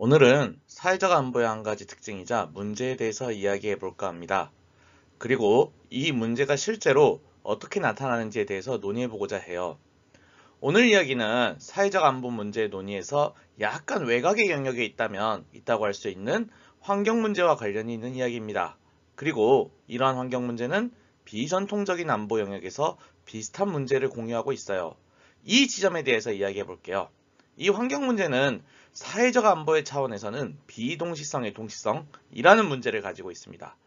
오늘은 사회적 안보의 한 가지 특징이자 문제에 대해서 이야기해 볼까 합니다. 그리고 이 문제가 실제로 어떻게 나타나는지에 대해서 논의해 보고자 해요. 오늘 이야기는 사회적 안보 문제 논의에서 약간 외곽의 영역에 있다고 할 수 있는 환경 문제와 관련이 있는 이야기입니다. 그리고 이러한 환경 문제는 비전통적인 안보 영역에서 비슷한 문제를 공유하고 있어요. 이 지점에 대해서 이야기해 볼게요. 이 환경 문제는 사회적 안보의 차원에서는 비동시성의 동시성이라는 문제를 가지고 있습니다.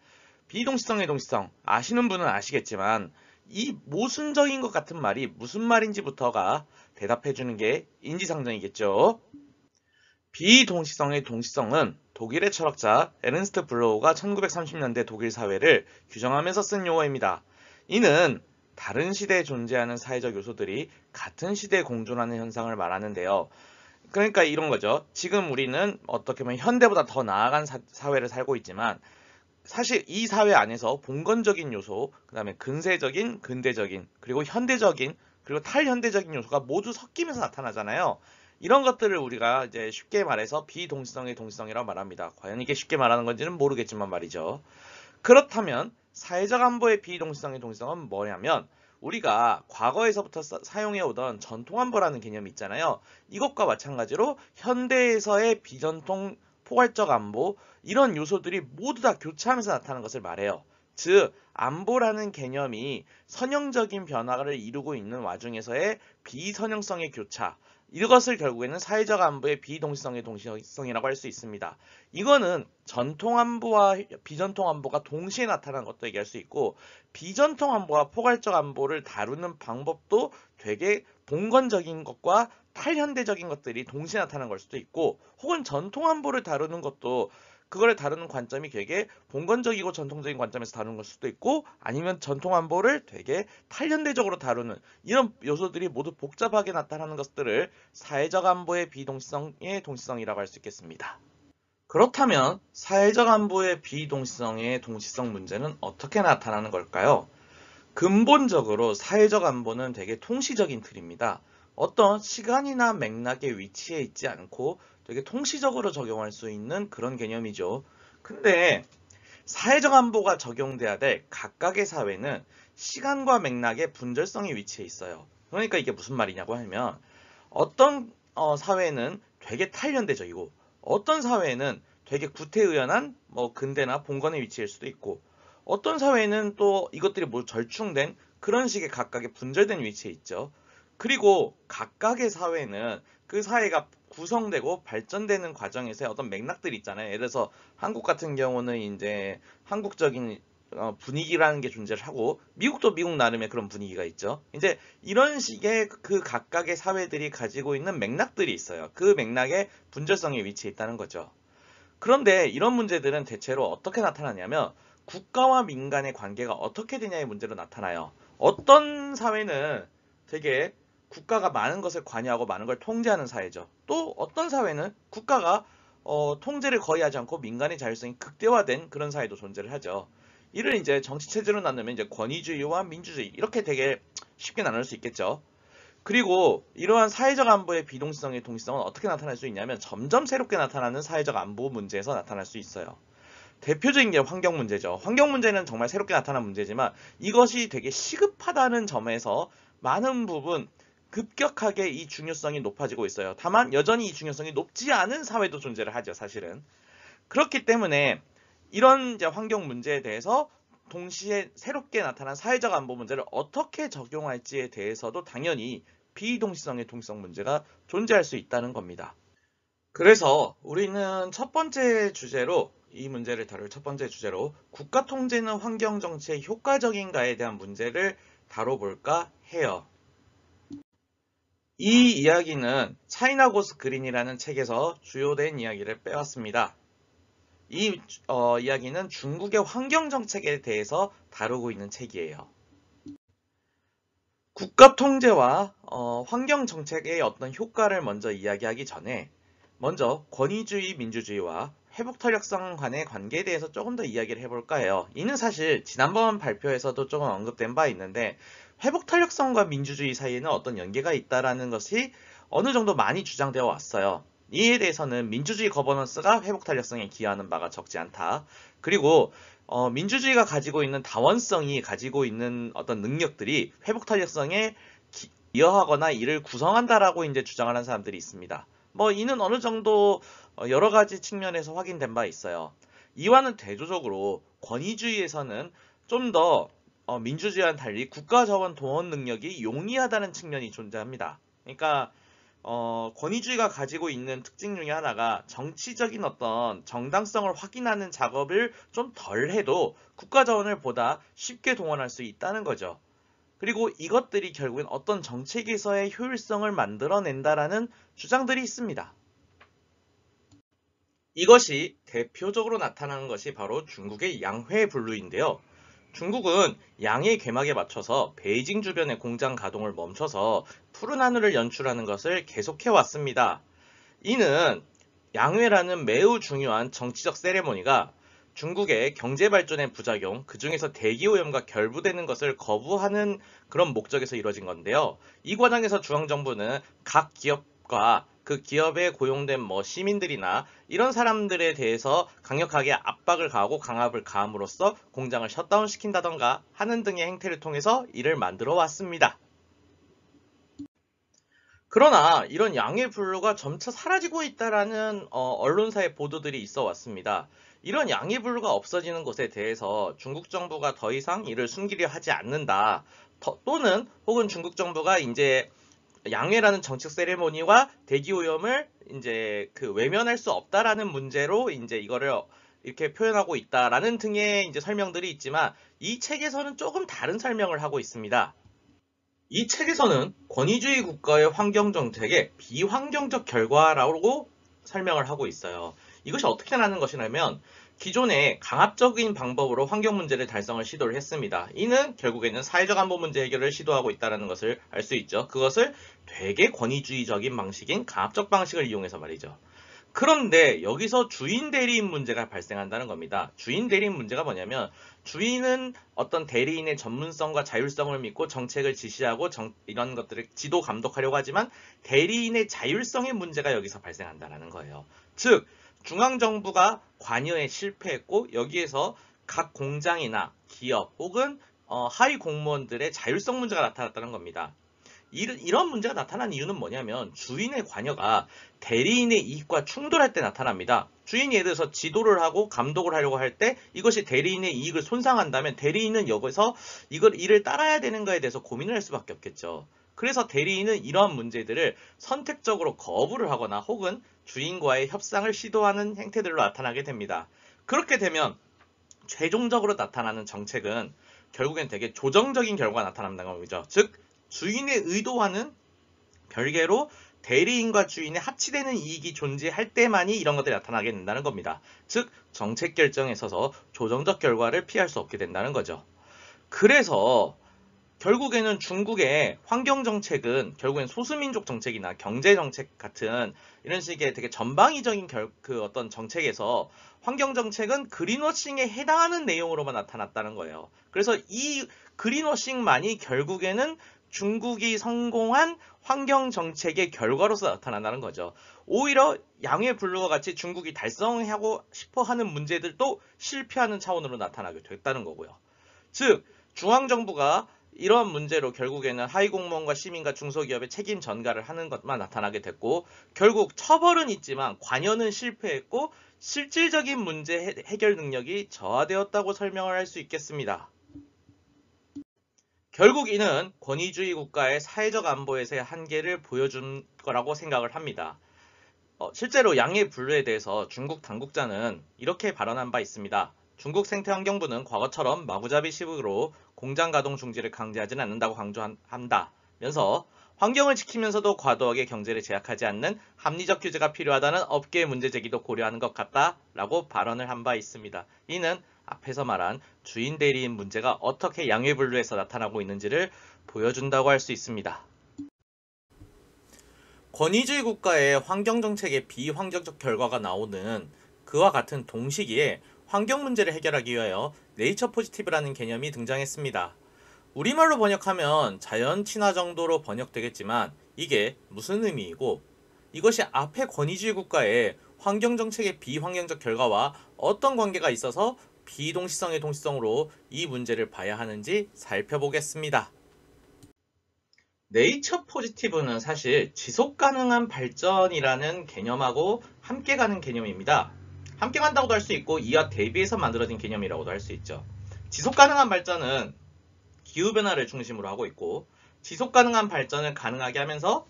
비동시성의 동시성, 아시는 분은 아시겠지만 이 모순적인 것 같은 말이 무슨 말인지부터가 대답해 주는 게 인지상정이겠죠. 비동시성의 동시성은 독일의 철학자 에른스트 블로우가 1930년대 독일 사회를 규정하면서 쓴 용어입니다. 이는 다른 시대에 존재하는 사회적 요소들이 같은 시대에 공존하는 현상을 말하는데요. 그러니까 이런 거죠. 지금 우리는 어떻게 보면 현대보다 더 나아간 사회를 살고 있지만 사실 이 사회 안에서 봉건적인 요소, 그 다음에 근세적인, 근대적인, 그리고 현대적인, 그리고 탈현대적인 요소가 모두 섞이면서 나타나잖아요. 이런 것들을 우리가 이제 쉽게 말해서 비동시성의 동시성이라고 말합니다. 과연 이게 쉽게 말하는 건지는 모르겠지만 말이죠. 그렇다면 사회적 안보의 비동시성의 동시성은 뭐냐면 우리가 과거에서부터 사용해 오던 전통 안보라는 개념이 있잖아요. 이것과 마찬가지로 현대에서의 비전통 포괄적 안보 이런 요소들이 모두 다 교차하면서 나타나는 것을 말해요. 즉 안보라는 개념이 선형적인 변화를 이루고 있는 와중에서의 비선형성의 교차 이것을 결국에는 사회적 안보의 비동시성의 동시성이라고 할 수 있습니다. 이거는 전통 안보와 비전통 안보가 동시에 나타나는 것도 얘기할 수 있고 비전통 안보와 포괄적 안보를 다루는 방법도 되게 봉건적인 것과 탈현대적인 것들이 동시에 나타나는 걸 수도 있고 혹은 전통 안보를 다루는 것도 그거를 다루는 관점이 되게 봉건적이고 전통적인 관점에서 다루는 걸 수도 있고 아니면 전통 안보를 되게 탈현대적으로 다루는 이런 요소들이 모두 복잡하게 나타나는 것들을 사회적 안보의 비동시성의 동시성이라고 할 수 있겠습니다. 그렇다면 사회적 안보의 비동시성의 동시성 문제는 어떻게 나타나는 걸까요? 근본적으로 사회적 안보는 되게 통시적인 틀입니다. 어떤 시간이나 맥락에 위치해 있지 않고 되게 통시적으로 적용할 수 있는 그런 개념이죠. 근데 사회적 안보가 적용돼야 될 각각의 사회는 시간과 맥락의 분절성에 위치해 있어요. 그러니까 이게 무슨 말이냐고 하면 어떤 사회는 되게 탈현대적이고 어떤 사회는 되게 구태의연한 근대나 봉건의 위치일 수도 있고 어떤 사회는 또 이것들이 모두 절충된 그런 식의 각각의 분절된 위치에 있죠. 그리고 각각의 사회는 그 사회가 구성되고 발전되는 과정에서의 어떤 맥락들이 있잖아요. 예를 들어서 한국 같은 경우는 이제 한국적인 분위기라는 게 존재를 하고 미국도 미국 나름의 그런 분위기가 있죠. 이제 이런 식의 그 각각의 사회들이 가지고 있는 맥락들이 있어요. 그 맥락의 분절성에 위치해 있다는 거죠. 그런데 이런 문제들은 대체로 어떻게 나타나냐면 국가와 민간의 관계가 어떻게 되냐의 문제로 나타나요. 어떤 사회는 되게 국가가 많은 것을 관여하고 많은 걸 통제하는 사회죠. 또 어떤 사회는 국가가 통제를 거의 하지 않고 민간의 자율성이 극대화된 그런 사회도 존재를 하죠. 이를 이제 정치 체제로 나누면 이제 권위주의와 민주주의 이렇게 되게 쉽게 나눌 수 있겠죠. 그리고 이러한 사회적 안보의 비동시성의 동시성은 어떻게 나타날 수 있냐면 점점 새롭게 나타나는 사회적 안보 문제에서 나타날 수 있어요. 대표적인 게 환경 문제죠. 환경 문제는 정말 새롭게 나타난 문제지만 이것이 되게 시급하다는 점에서 많은 부분 급격하게 이 중요성이 높아지고 있어요. 다만 여전히 이 중요성이 높지 않은 사회도 존재를 하죠, 사실은. 그렇기 때문에 이런 이제 환경 문제에 대해서 동시에 새롭게 나타난 사회적 안보 문제를 어떻게 적용할지에 대해서도 당연히 비동시성의 동시성 문제가 존재할 수 있다는 겁니다. 그래서 우리는 첫 번째 주제로 이 문제를 다룰 첫 번째 주제로 국가 통제는 환경 정치에 효과적인가에 대한 문제를 다뤄볼까 해요. 이 이야기는 차이나 고스 그린이라는 책에서 주요된 이야기를 빼왔습니다. 이 이야기는 중국의 환경 정책에 대해서 다루고 있는 책이에요. 국가 통제와 환경 정책의 어떤 효과를 먼저 이야기하기 전에 먼저 권위주의, 민주주의와 회복 탄력성 간의 관계에 대해서 조금 더 이야기를 해볼까 해요. 이는 사실 지난번 발표에서도 조금 언급된 바 있는데 회복 탄력성과 민주주의 사이에는 어떤 연계가 있다라는 것이 어느 정도 많이 주장되어 왔어요. 이에 대해서는 민주주의 거버넌스가 회복 탄력성에 기여하는 바가 적지 않다. 그리고 민주주의가 가지고 있는 다원성이 가지고 있는 어떤 능력들이 회복 탄력성에 기여하거나 이를 구성한다라고 이제 주장을 하는 사람들이 있습니다. 뭐 이는 어느 정도 여러 가지 측면에서 확인된 바 있어요. 이와는 대조적으로 권위주의에서는 좀 더 민주주의와는 달리 국가자원 동원 능력이 용이하다는 측면이 존재합니다. 그러니까 권위주의가 가지고 있는 특징 중에 하나가 정치적인 어떤 정당성을 확인하는 작업을 좀 덜 해도 국가자원을 보다 쉽게 동원할 수 있다는 거죠. 그리고 이것들이 결국엔 어떤 정책에서의 효율성을 만들어낸다라는 주장들이 있습니다. 이것이 대표적으로 나타나는 것이 바로 중국의 양회분류인데요. 중국은 양의 개막에 맞춰서 베이징 주변의 공장 가동을 멈춰서 푸른 하늘을 연출하는 것을 계속해 왔습니다. 이는 양회라는 매우 중요한 정치적 세레모니가 중국의 경제 발전의 부작용, 그 중에서 대기오염과 결부되는 것을 거부하는 그런 목적에서 이루어진 건데요. 이 과정에서 중앙정부는 각 기업과 그 기업에 고용된 시민들이나 이런 사람들에 대해서 강력하게 압박을 가하고 강압을 가함으로써 공장을 셧다운 시킨다던가 하는 등의 행태를 통해서 이를 만들어 왔습니다. 그러나 이런 양의 분류가 점차 사라지고 있다라는 언론사의 보도들이 있어 왔습니다. 이런 양의 분류가 없어지는 것에 대해서 중국 정부가 더 이상 이를 숨기려 하지 않는다. 또는 혹은 중국 정부가 이제 양회라는 정책 세레모니와 대기 오염을 이제 외면할 수 없다라는 문제로 이제 이거를 이렇게 표현하고 있다라는 등의 이제 설명들이 있지만 이 책에서는 조금 다른 설명을 하고 있습니다. 이 책에서는 권위주의 국가의 환경정책의 비환경적 결과라고 설명을 하고 있어요. 이것이 어떻게 나는 것이냐면 기존에 강압적인 방법으로 환경 문제를 달성을 시도를 했습니다. 이는 결국에는 사회적 안보 문제 해결을 시도하고 있다는 것을 알 수 있죠. 그것을 되게 권위주의적인 방식인 강압적 방식을 이용해서 말이죠. 그런데 여기서 주인 대리인 문제가 발생한다는 겁니다. 주인 대리인 문제가 뭐냐면 주인은 어떤 대리인의 전문성과 자율성을 믿고 정책을 지시하고 이런 것들을 지도 감독하려고 하지만 대리인의 자율성의 문제가 여기서 발생한다는 거예요. 즉 중앙정부가 관여에 실패했고 여기에서 각 공장이나 기업 혹은 하위 공무원들의 자율성 문제가 나타났다는 겁니다. 이런 문제가 나타난 이유는 뭐냐면 주인의 관여가 대리인의 이익과 충돌할 때 나타납니다. 주인이 예를 들어서 지도를 하고 감독을 하려고 할 때 이것이 대리인의 이익을 손상한다면 대리인은 여기서 이를 따라야 되는가에 대해서 고민을 할 수밖에 없겠죠. 그래서 대리인은 이러한 문제들을 선택적으로 거부를 하거나 혹은 주인과의 협상을 시도하는 행태들로 나타나게 됩니다. 그렇게 되면 최종적으로 나타나는 정책은 결국엔 되게 조정적인 결과가 나타난다는 거죠. 즉 주인의 의도와는 별개로 대리인과 주인의 합치되는 이익이 존재할 때만이 이런 것들이 나타나게 된다는 겁니다. 즉 정책 결정에 있어서 조정적 결과를 피할 수 없게 된다는 거죠. 그래서 결국에는 중국의 환경정책은 결국엔 소수민족 정책이나 경제정책 같은 이런 식의 되게 전방위적인 어떤 정책에서 환경정책은 그린워싱에 해당하는 내용으로만 나타났다는 거예요. 그래서 이 그린워싱만이 결국에는 중국이 성공한 환경정책의 결과로서 나타난다는 거죠. 오히려 양회분류와 같이 중국이 달성하고 싶어 하는 문제들도 실패하는 차원으로 나타나게 됐다는 거고요. 즉 중앙정부가 이러한 문제로 결국에는 하위공무원과 시민과 중소기업의 책임 전가를 하는 것만 나타나게 됐고 결국 처벌은 있지만 관여는 실패했고 실질적인 문제 해결 능력이 저하되었다고 설명을 할 수 있겠습니다. 결국 이는 권위주의 국가의 사회적 안보에서의 한계를 보여준 거라고 생각을 합니다. 실제로 양의 분류에 대해서 중국 당국자는 이렇게 발언한 바 있습니다. 중국 생태환경부는 과거처럼 마구잡이 식으로 공장 가동 중지를 강제하지는 않는다고 강조한다면서 환경을 지키면서도 과도하게 경제를 제약하지 않는 합리적 규제가 필요하다는 업계의 문제 제기도 고려하는 것 같다라고 발언을 한 바 있습니다. 이는 앞에서 말한 주인 대리인 문제가 어떻게 양회분류에서 나타나고 있는지를 보여준다고 할 수 있습니다. 권위주의 국가의 환경정책의 비환경적 결과가 나오는 그와 같은 동시기에 환경 문제를 해결하기 위하여 네이처 포지티브라는 개념이 등장했습니다. 우리말로 번역하면 자연 친화 정도로 번역되겠지만 이게 무슨 의미이고 이것이 앞의 권위주의 국가의 환경정책의 비환경적 결과와 어떤 관계가 있어서 비동시성의 동시성으로 이 문제를 봐야 하는지 살펴보겠습니다. 네이처 포지티브는 사실 지속 가능한 발전이라는 개념하고 함께 가는 개념입니다. 함께 간다고도 할 수 있고 이와 대비해서 만들어진 개념이라고도 할 수 있죠. 지속 가능한 발전은 기후변화를 중심으로 하고 있고 지속 가능한 발전을 가능하게 하면서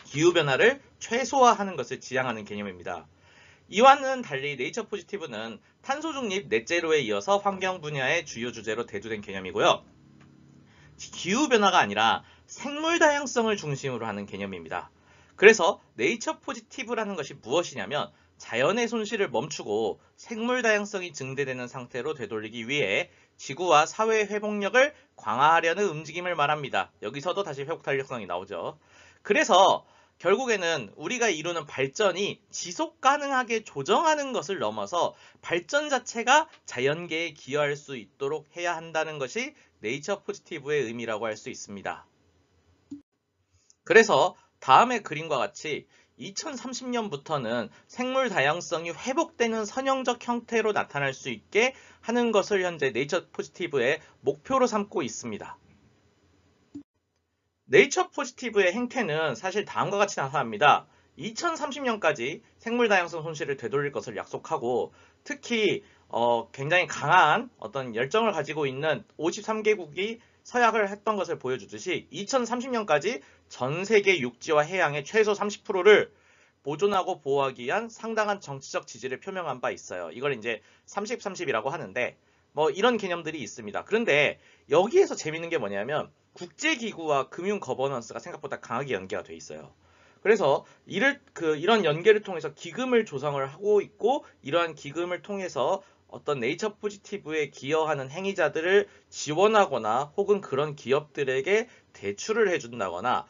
기후변화를 최소화하는 것을 지향하는 개념입니다. 이와는 달리 네이처 포지티브는 탄소 중립 넷제로에 이어서 환경 분야의 주요 주제로 대두된 개념이고요. 기후변화가 아니라 생물 다양성을 중심으로 하는 개념입니다. 그래서 네이처 포지티브라는 것이 무엇이냐면 자연의 손실을 멈추고 생물 다양성이 증대되는 상태로 되돌리기 위해 지구와 사회의 회복력을 강화하려는 움직임을 말합니다. 여기서도 다시 회복 탄력성이 나오죠. 그래서 결국에는 우리가 이루는 발전이 지속 가능하게 조정하는 것을 넘어서 발전 자체가 자연계에 기여할 수 있도록 해야 한다는 것이 네이처 포지티브의 의미라고 할 수 있습니다. 그래서 다음의 그림과 같이 2030년부터는 생물 다양성이 회복되는 선형적 형태로 나타날 수 있게 하는 것을 현재 네이처 포지티브의 목표로 삼고 있습니다. 네이처 포지티브의 행태는 사실 다음과 같이 나타납니다. 2030년까지 생물 다양성 손실을 되돌릴 것을 약속하고 특히 굉장히 강한 어떤 열정을 가지고 있는 53개국이 서약을 했던 것을 보여주듯이 2030년까지 전 세계 육지와 해양의 최소 30%를 보존하고 보호하기 위한 상당한 정치적 지지를 표명한 바 있어요. 이걸 이제 30-30이라고 하는데 뭐 이런 개념들이 있습니다. 그런데 여기에서 재밌는 게 뭐냐면 국제기구와 금융 거버넌스가 생각보다 강하게 연계가 돼 있어요. 그래서 이런 연계를 통해서 기금을 조성을 하고 있고 이러한 기금을 통해서 어떤 네이처 포지티브에 기여하는 행위자들을 지원하거나 혹은 그런 기업들에게 대출을 해준다거나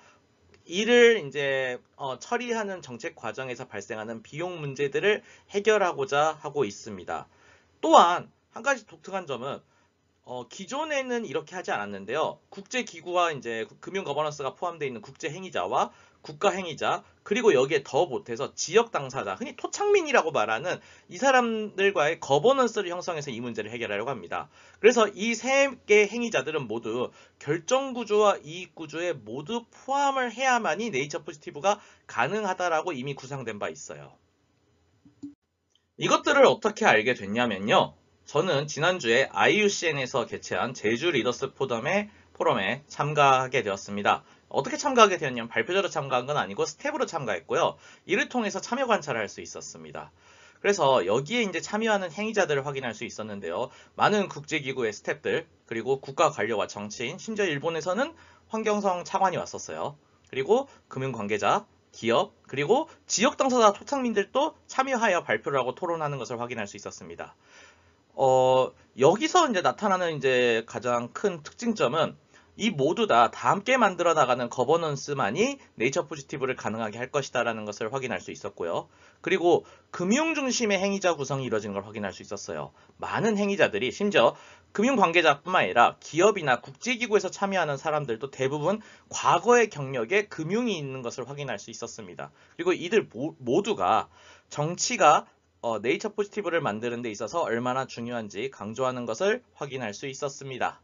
이를 이제 처리하는 정책 과정에서 발생하는 비용 문제들을 해결하고자 하고 있습니다. 또한 한 가지 독특한 점은 기존에는 이렇게 하지 않았는데요. 국제기구와 이제 금융 거버넌스가 포함되어 있는 국제 행위자와 국가 행위자, 그리고 여기에 더 못해서 지역 당사자, 흔히 토착민이라고 말하는 이 사람들과의 거버넌스를 형성해서 이 문제를 해결하려고 합니다. 그래서 이 세 개의 행위자들은 모두 결정 구조와 이익 구조에 모두 포함을 해야만이 네이처 포지티브가 가능하다라고 이미 구상된 바 있어요. 이것들을 어떻게 알게 됐냐면요. 저는 지난주에 IUCN에서 개최한 제주 리더스 포럼에 참가하게 되었습니다. 어떻게 참가하게 되었냐면 발표자로 참가한 건 아니고 스텝으로 참가했고요. 이를 통해서 참여 관찰을 할 수 있었습니다. 그래서 여기에 이제 참여하는 행위자들을 확인할 수 있었는데요. 많은 국제기구의 스텝들, 그리고 국가 관료와 정치인, 심지어 일본에서는 환경성 차관이 왔었어요. 그리고 금융 관계자, 기업, 그리고 지역 당사자 토착민들도 참여하여 발표를 하고 토론하는 것을 확인할 수 있었습니다. 여기서 이제 나타나는 이제 가장 큰 특징점은 이 모두 다 함께 만들어 나가는 거버넌스만이 네이처 포지티브를 가능하게 할 것이다라는 것을 확인할 수 있었고요. 그리고 금융 중심의 행위자 구성이 이루어지는 걸 확인할 수 있었어요. 많은 행위자들이 심지어 금융 관계자뿐만 아니라 기업이나 국제기구에서 참여하는 사람들도 대부분 과거의 경력에 금융이 있는 것을 확인할 수 있었습니다. 그리고 이들 모두가 정치가 네이처 포지티브를 만드는 데 있어서 얼마나 중요한지 강조하는 것을 확인할 수 있었습니다.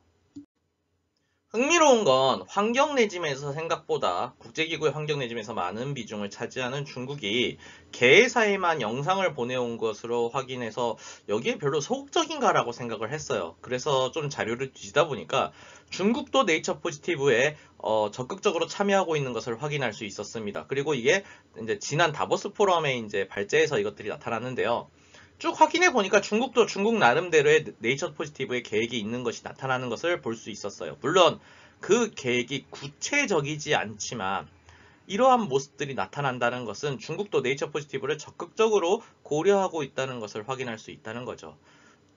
흥미로운 건 환경 레짐에서 생각보다 국제기구의 환경 레짐에서 많은 비중을 차지하는 중국이 개회사에만 영상을 보내온 것으로 확인해서 여기에 별로 소극적인가라고 생각을 했어요. 그래서 좀 자료를 뒤지다 보니까 중국도 네이처 포지티브에 적극적으로 참여하고 있는 것을 확인할 수 있었습니다. 그리고 이게 이제 지난 다보스 포럼에 이제 발제해서 이것들이 나타났는데요. 쭉 확인해 보니까 중국도 중국 나름대로의 네이처 포지티브의 계획이 있는 것이 나타나는 것을 볼 수 있었어요. 물론 그 계획이 구체적이지 않지만 이러한 모습들이 나타난다는 것은 중국도 네이처 포지티브를 적극적으로 고려하고 있다는 것을 확인할 수 있다는 거죠.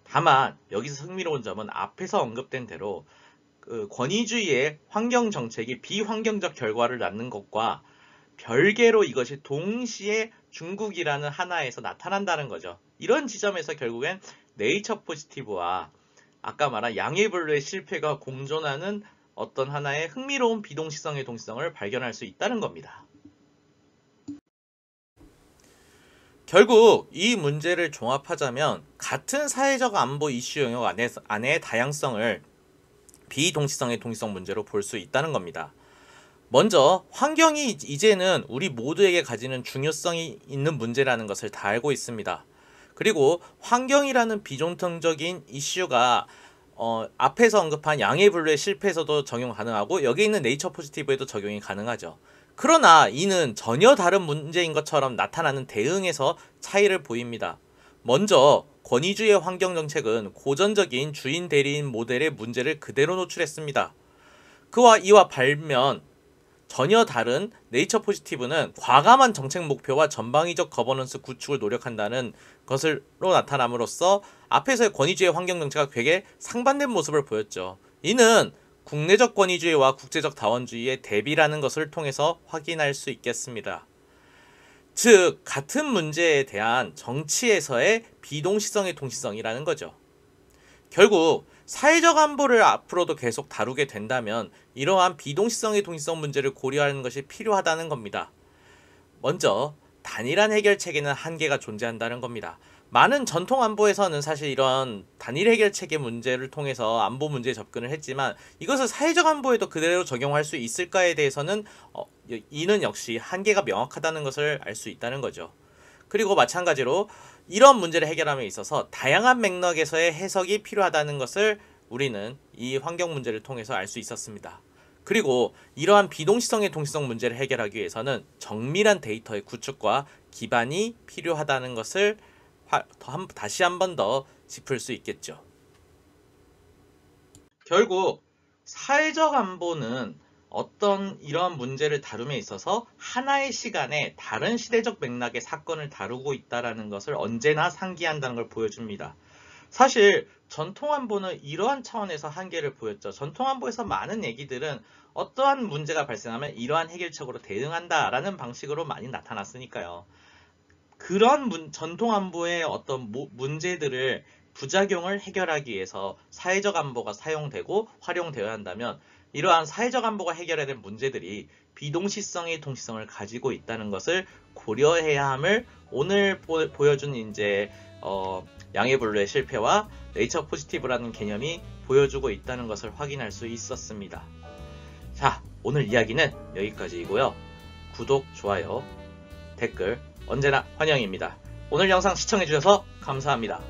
다만 여기서 흥미로운 점은 앞에서 언급된 대로 그 권위주의의 환경 정책이 비환경적 결과를 낳는 것과 별개로 이것이 동시에 중국이라는 하나에서 나타난다는 거죠. 이런 지점에서 결국엔 네이처 포지티브와 아까 말한 양해불로의 실패가 공존하는 어떤 하나의 흥미로운 비동시성의 동시성을 발견할 수 있다는 겁니다. 결국 이 문제를 종합하자면 같은 사회적 안보 이슈 영역 안에 다양성을 비동시성의 동시성 문제로 볼 수 있다는 겁니다. 먼저 환경이 이제는 우리 모두에게 가지는 중요성이 있는 문제라는 것을 다 알고 있습니다. 그리고 환경이라는 비정통적인 이슈가 앞에서 언급한 양해분류의 실패에서도 적용 가능하고 여기 있는 네이처 포지티브에도 적용이 가능하죠. 그러나 이는 전혀 다른 문제인 것처럼 나타나는 대응에서 차이를 보입니다. 먼저 권위주의 환경정책은 고전적인 주인 대리인 모델의 문제를 그대로 노출했습니다. 이와 반면 전혀 다른 네이처 포지티브는 과감한 정책 목표와 전방위적 거버넌스 구축을 노력한다는 것으로 나타남으로써 앞에서의 권위주의 환경정책과 되게 상반된 모습을 보였죠. 이는 국내적 권위주의와 국제적 다원주의의 대비라는 것을 통해서 확인할 수 있겠습니다. 즉 같은 문제에 대한 정치에서의 비동시성의 동시성이라는 거죠. 결국 사회적 안보를 앞으로도 계속 다루게 된다면 이러한 비동시성의 동시성 문제를 고려하는 것이 필요하다는 겁니다. 먼저 단일한 해결책에는 한계가 존재한다는 겁니다. 많은 전통 안보에서는 사실 이런 단일 해결책의 문제를 통해서 안보 문제에 접근을 했지만 이것을 사회적 안보에도 그대로 적용할 수 있을까에 대해서는 이는 역시 한계가 명확하다는 것을 알 수 있다는 거죠. 그리고 마찬가지로 이런 문제를 해결함에 있어서 다양한 맥락에서의 해석이 필요하다는 것을 우리는 이 환경 문제를 통해서 알 수 있었습니다. 그리고 이러한 비동시성의 동시성 문제를 해결하기 위해서는 정밀한 데이터의 구축과 기반이 필요하다는 것을 다시 한 번 더 짚을 수 있겠죠. 결국 사회적 안보는 어떤 이러한 문제를 다룸에 있어서 하나의 시간에 다른 시대적 맥락의 사건을 다루고 있다는 것을 언제나 상기한다는 걸 보여줍니다. 사실 전통안보는 이러한 차원에서 한계를 보였죠. 전통안보에서 많은 얘기들은 어떠한 문제가 발생하면 이러한 해결책으로 대응한다라는 방식으로 많이 나타났으니까요. 그런 전통안보의 어떤 문제들을 부작용을 해결하기 위해서 사회적 안보가 사용되고 활용되어야 한다면 이러한 사회적 안보가 해결해야 될 문제들이 비동시성의 동시성을 가지고 있다는 것을 고려해야 함을 오늘 보여준 이제 양해분류의 실패와 네이처 포지티브라는 개념이 보여주고 있다는 것을 확인할 수 있었습니다. 자, 오늘 이야기는 여기까지이고요. 구독, 좋아요, 댓글 언제나 환영입니다. 오늘 영상 시청해주셔서 감사합니다.